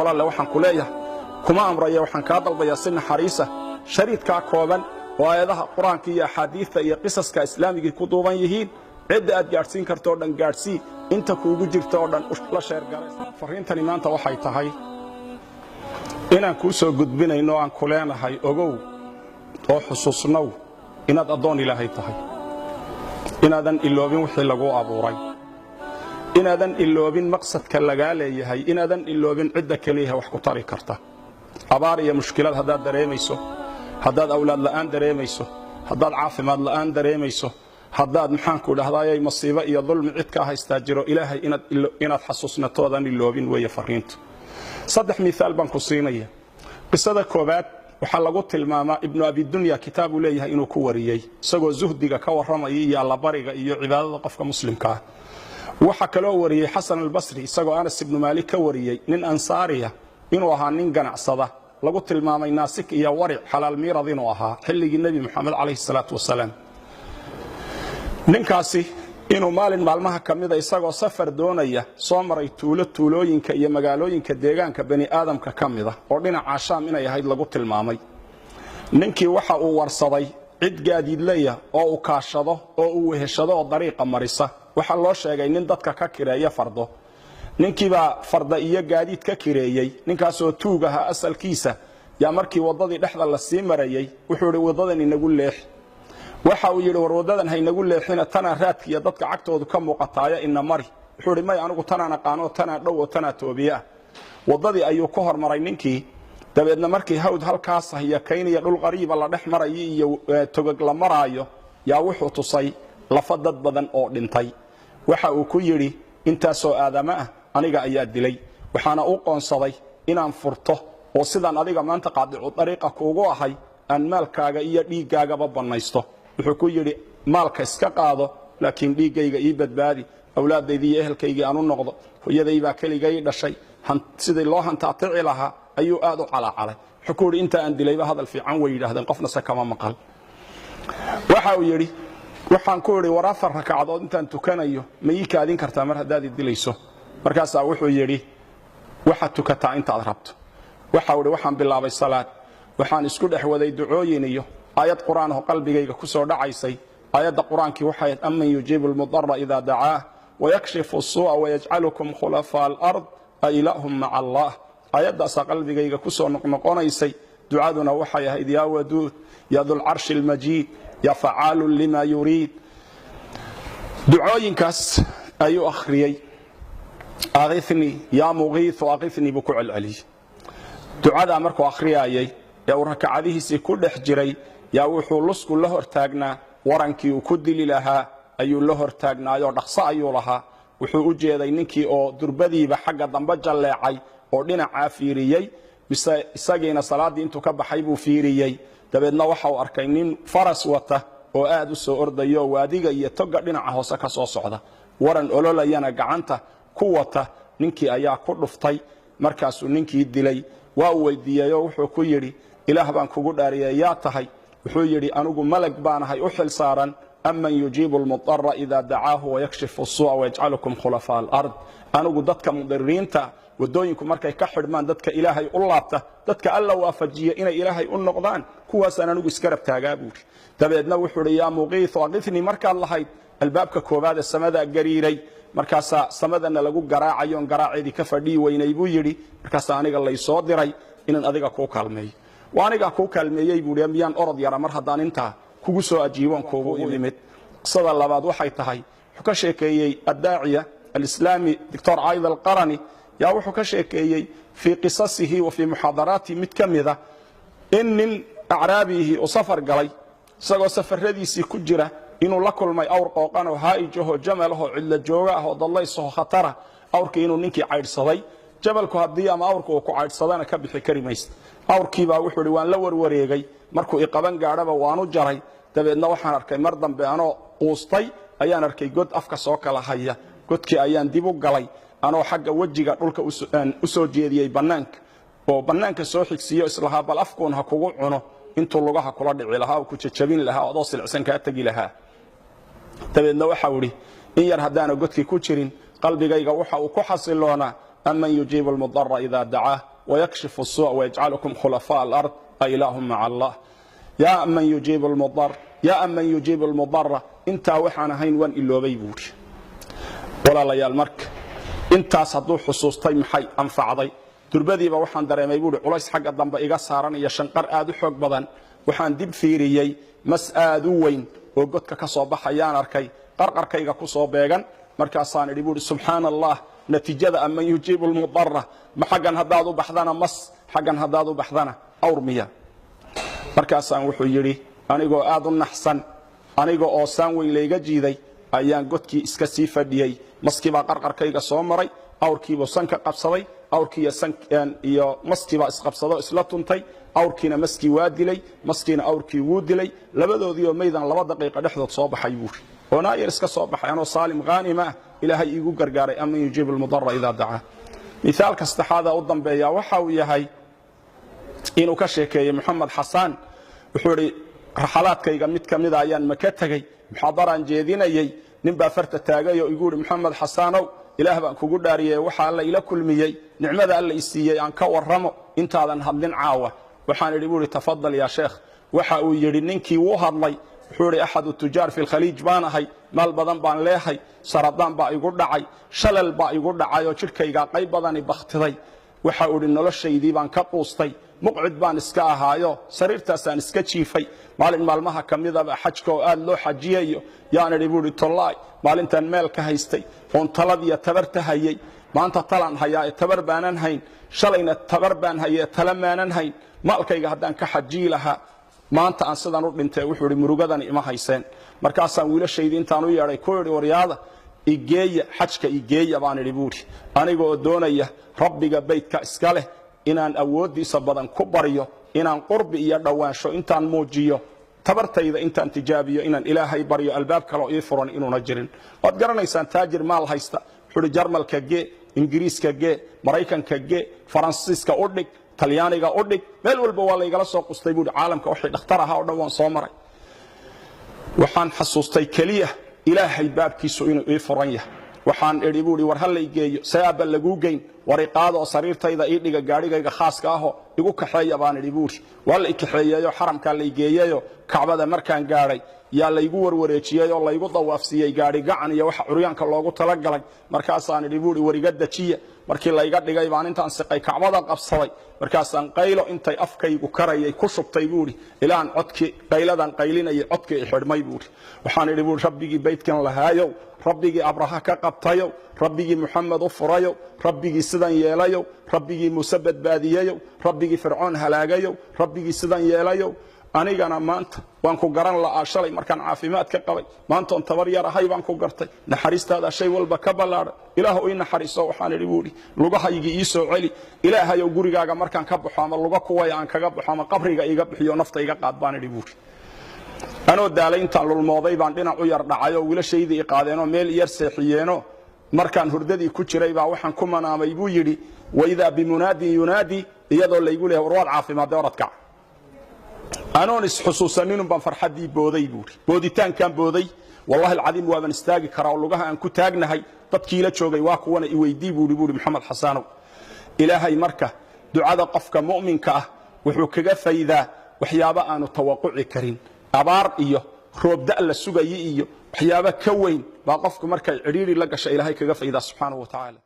walaal waxaan ku leeyahay kuma amraya waxaan ka dalbayaa si naxariisa shariidka kooban oo aayadaha quraanka iyo axaadiista iyo qisaska islaamiga ku duuban yihiin cid aad gaarsiin karto dhan gaarsii inta kuugu jirto dhan la sheer garay fariintani maanta waxay tahay inaan ku soo gudbinayno aan ku leenahay ogow oo xusuusnow inaad adoon ilaahay tahay inaadan iloobin wixii lagu abuuray inaadan iloobin maqsadka laga leeyahay inaadan iloobin cidda kaliya wax ku tari karta abaar iyo mushkilad hadaad dareemayso hadaad awlaad la'aan dareemayso hadaad caafimaad la'aan dareemayso hadaad maxaan ku dhahdaayay masiibo iyo dulmi cid ka haysta jiro ilaahay inaad xasuusnatoodan iloobin weeye fariintu saddex misaal baan ku siinaya qisada koobaad waxa lagu tilmaamaa ibnu abi dunya kitaabu leeyahay inuu ku wariyay isagoo zuhdiga ka waramay iyo alla bariga iyo cibaadada qofka muslimka ah waxa kale oo wariyay xasan al-basri isagoo anas ibn malik ka wariyay nin ansaariya inuu ahaa nin ganacsada lagu tilmaamay naasik iyo waric xalaal miirad inuu ahaa xilligii nabi maxamed calayhi salaatu wasalaam ninkaasi inuu maalin maalmaha kamida isagoo safar doonaya soo maray tuulooyinka iyo magaalooyinka deegaanka bani aadamka kamida oo dhinaca shaam inay ahayd lagu tilmaamay ninkii waxa uu warsaday cid gaadiidleeya oo uu kaashado oo uu weheshado oo dariiqa marisa waxa loo sheegay nin dadka ka kireeya fardo ninkiiba farda iyo gaadiid ka kireeyay ninkaasoo tuugaha asalkiisa yaa markii wadadii dhexda la sii marayay wuxuu yiri wadadan inagu leex waxa uu yiri war wadadan haynagu leexina tana raadkiya dadka cagtoodu ka muuqataaya ina mari wuxuu yiri may anigu tana aqaano tana dhow tana toobiya wadadii ayuu ku hormaray ninkii dabeedna markii hawd halkaas haya keenaya dhul qariib la dhex maray iyo togag la maraayo yaa wuxuu tusay lafadad badan oo dhintay waxa uu ku yiri intaasoo aadama ah aniga ayaa dilay waxaana u qoonsaday inaan furto oo sidaan adiga maanta qaadicu dariiqa kuugu ahay aan maalkaaga iyo dhiigaaga banaysto wuxuu ku yiri maalka iska qaado laakiin dhiigayga ii badbaadi awlaadayda iyo ehelkayga aanu noqdo hooyadayba kaligay dhashay sidii loo hantaatici lahaa ayuu aad u calacalay wuxuu ku yiri inta aan dilayba hadal fiican way yiraahdeen qofna kama maqal waxa uu yiri waxaan ku yiri warafar rakacadood intaan tukanayo ma ii kaadin kartaa mar hadaad dilayso markaas wuxuu yiri waxa tukataa inta aad rabto waxa uu yiri waxaan bilaabay salaad waxaan isku dhaxwaday ducooyin iyo ayad quraan oo qalbigayga ku soo dhacaysay ayada quraankii waxay amman yujibul mudarra idha da'aa wa yakshifu as-su'a wa yaj'alukum khulafa al-ard ilahum ma'a Allah ayada qalbigayga ku soo noqonaysay ducaduna waxay ahayd ya wadud ya dhul arsh al-majid ya fa'alu lima yurid ducooyinkaas ayuu akhriyay aghithni ya mughith aghithni bi ku'al ali ducada markuu akhriyay ya rakacadihiisa ku dhex jiray yaa wuxuu lusku la hortaagnaa warankii uu ku dili lahaa ayuu la hortaagnaayo dhaqso ayuu lahaa wuxuu u jeeday ninkii oo durbadiiba xagga dambe jaleecay oo dhinaca fiiriyay isagiina salaadii intuu ka baxay buu fiiriyay dabeedna waxa uu arkay nin faras wata oo aad u soo ordayo waadiga iyo toga dhinaca hoose ka soo socda waran ololayana gacanta ku wata ninkii ayaa ku dhuftay markaasuu ninkii dilay waa weydiiyay oo wuxuu ku yiri ilaah baan kugu dhaariyay yaa tahay wuxuu yiri anigu malag baanahay u xil saaran amman yujibu al-mudarra idha da'aahu wa yakshifu as-su'a wa yaj'alukum khulafa al-ard anigu dadka mudiriinta wadooyinku markay ka xidhmaan dadka ilaahay u laabta dadka alla waafajiya inay ilaahay u noqdaan kuwaas anigu iska rabtaagaa buuri dabeedna wuxuu yiri yaa muqiith aqithni markaad lahayd albaabka koobaad ee samada gariiray markaas samadana lagu garaacayo garaaceedii ka fadhii weynay buu yiri markaas aniga la soo diray inaan adiga ku kaalmeeyo waaniga ku kaalmeeyay buu miyaan orod yara mar hadaan inta kugu soo ajiiban kuugu imid qisada labaad waxay tahay wuxuu ka sheekeeyay adaaciya al-islaami dr aid al-qarani yaa wuxuu ka sheekeeyay fi qisasihi wa fi muhadarati mid kamida in acraabihi oo safar galay isagoo safaradiisii ku jira inuu la kulmay awr qooqan oo haa'ijaho jamalaho cilla jooga ah oo dallayso khatara awrkii inuu ninkii caydsaday jabalku hadii ama awrku uu ku caydsadana ka bixi kari mayst awrkii baa wuxuu yiri waan la warwareegay markuu iqaban gaadhaba waanu jaray dabeedna waxaan arkay mar dambe anoo quustay ayaan arkay god afka soo kala haya godkii ayaan dib u galay anoo xagga wajiga dhulka u soo jeediyay banaanka oo banaanka soo xigsiyo islaha bal afkoon ha kugu cuno intuu lugaha kula dhici lahaa ku jajabin lahaa oo silcsan ka tagi lahaa dabeedna waxa uu yiri in yar hadaan godkii ku jirin qalbigayga waxa uu ku xasiloona amman yujibu al-mudarra idha da'aa ويكشف السوء ويجعلكم خلفاء الأرض أإله مع الله يا من يجيب المضر يا من يجيب المضر انت وحنا هين وان إلوبي بوري ولا ليال مرك intaas hadduu xusuustay maxay anfacday durbadiiba waxaan dareemay buuri culays xagga dambe iga saaran iyo shanqar aad u xoog badan waxaan dib fiiriyay mas aad u weyn oo godka ka soo baxayaan arkay qarqarkayga ku soo beegan markaasaan idhi buuri subxaanallah natiijada ama yujiibu almudarra ma xaggan haddaad u baxdana mas xaggan haddaad u baxdana awrmiya markaasaan wuxuu yidhi anigoo aad u naxsan aniga oo saan weyn layga jiiday ayaan godkii iska sii fadhiyay maskii baa qarqarkayga soo maray awrkiibuu sanka qabsaday awrkiiyo iyo maskiibaa isqabsado isla tuntay awrkiina maskii waa dilay maskiina awrkii wuu dilay labadoodiioo maydan 2 daqiiqo dhexdood soo baxay buuri oo naayir iska soo baxay anoo saalim ghaanima ah ilaahay iigu gargaaray ama yujiibu almudarra idaa dacaa mithaalka saddexaada u dambeeya waxa uu yahay inuu ka sheekeeyey maxamed xasaan wuxuu idhi raxalaadkayga mid ka mida ayaan maka tegey muxaadaraan jeedinayay nin baa farta taagay oo igu yidhi maxamed xasaanow ilaah baan kugu dhaariyey waxa alla ila kulmiyey nicmada alla i siiyey aan ka warramo intaadan hadlin caawa waxaan idhi buuri tafadal yaa sheekh waxa uu yidhi ninkii wuu hadlay wuxuu idhi axadu tujaar fi lkhaliij baan ahay maal badan baan leehay saradaan baa igu dhacay shalal baa igu dhacay oo jidhkaygaa qayb badani bakhtiday waxa uu idhi noloshaydii baan ka quustay muqcid baan iska ahaayo sariirtaasaan iska jiifay maalin maalmaha ka midaba xajka oo aad loo xajiyayo yaan idhi buuri tollaay maalintan meel ka haystay oon talad iyo tabarta hayay maanta talaan hayaa ee tabar baanan hayn shalayna tabar baan hayay ee tala maanan hayn maalkayga haddaan ka xajiyi lahaa maanta aan sidan u dhintay wuxuu idhi murugadani ima hayseen markaasaan wiilashaydii intaan u yeedhay ku idhi waryaada igeeya xajka igeeya baan idhi buuri aniga oo doonaya rabbiga baydka iska leh inaan awoodiisa badan ku baryo inaan qurbi iyo dhawaansho intaan muujiyo tabartayda intaan tijaabiyo inaan ilaahay baryo albaab kale oo ii furan inuuna jirin waad garanaysaan taajir maal haysta wuxuu idhi jarmalka gee ingiriiska gee maraykanka gee faransiiska u dhig talyaaniga u dhig meel walba waa laygala soo qustay buuri caalamka wixii dhakhtar ahaa oo dhan waan soo maray waxaan xasuustay keliya ilaahay baabkiisu inuu ii furan yahay waxaan idhi buuri war hallay geeyo saaba laguu geyn war iqaado oo sariirtayda ii dhiga gaadhigayga khaaska ahoo igu kaxeeya baan idhi buuri waa la i kaxeeyeeyo xaramkaa lay geeyeyo kacbada markaan gaadhay yaa laygu warwareejiyey oo laygu dawaafsiiyey gaadhi gacan iyo waxa curyaanka loogu talagalay markaasaan idhi buuri war iga dajiya markii layga dhigay baan intaan siqay kacbada qabsaday markaasaan qaylo intay afkaygu karayay ku shubtay buuri ilaan codkii qayladan qaylinayay codkii i xidhmay buuri waxaan idhi buuri rabbigii baydkan lahaayow rabbigii abraha ka qabtayow rabbigii muxamed u furayow rabbigii sidan yeelayow rabbigii muuse badbaadiyeyow rabbigii fircoon halaagayow rabbigii sidan yeelayow anigana maanta waan ku garan la'aa shalay markaan caafimaad ka qabay maantoon tabar yar ahay baan ku gartay naxariistaada shay walba ka ballaadha ilaahu ii naxariiso waxaan idhi buuri lugahaygii ii soo celi ilaahayow gurigaaga markaan ka baxo ama luga kuwaya aan kaga baxo ama qabriga iga bixiyo nafta iga qaad baan idhi buuri anoo daalay intaan lulmooday baan dhinac u yar dhacayoo wiilashaydii i qaadeenoo meel yar seexiyeenoo markaan hurdadii ku jiray baa waxaan ku manaamay buu yidhi waidaa bimunaadin yunaadi iyadoo laygu leeyahay war waad caafimaadee oradkac anoon isxusuusaninun baan farxaddii booday buuri booditaankaan booday wallahi alcadiim waaban istaagi karaa oo lugaha aan ku taagnahay dadkii la joogay waa kuwana i weydii buuri maxamed xasaanow ilaahay marka ducada qofka mu'minka ah wuxuu kaga faydaa waxyaabo aanu tawaquci karin abaar iyo roobda la sugayay iyo waxyaabo ka weyn baa qofku markay cidhiiri la gashay ilaahay kaga faydaa subxaanahu wa tacaala